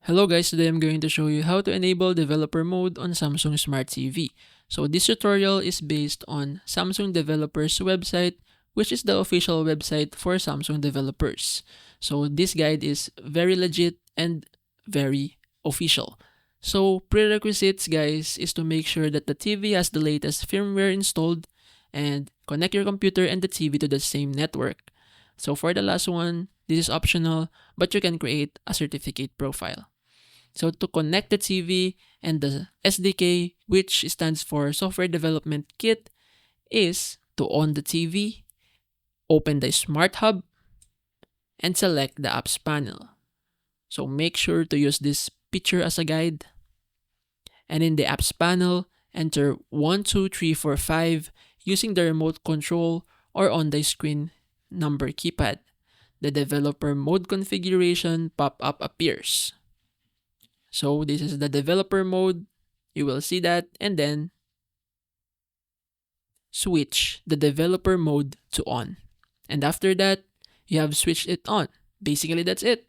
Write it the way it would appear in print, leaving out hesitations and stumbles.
Hello guys, today I'm going to show you how to enable developer mode on Samsung Smart TV. So this tutorial is based on Samsung developers website, which is the official website for Samsung developers. So this guide is very legit and very official. So prerequisites guys is to make sure that the TV has the latest firmware installed and connect your computer and the TV to the same network. So for the last one, this is optional, but you can create a certificate profile. So to connect the TV and the SDK, which stands for Software Development Kit, is to on the TV, open the Smart Hub, and select the Apps panel. So make sure to use this picture as a guide. And in the Apps panel, enter 12345 using the remote control or on the screen number keypad. The developer mode configuration pop-up appears. So this is the developer mode. You will see that, and then switch the developer mode to on. And after that, you have switched it on. Basically, that's it.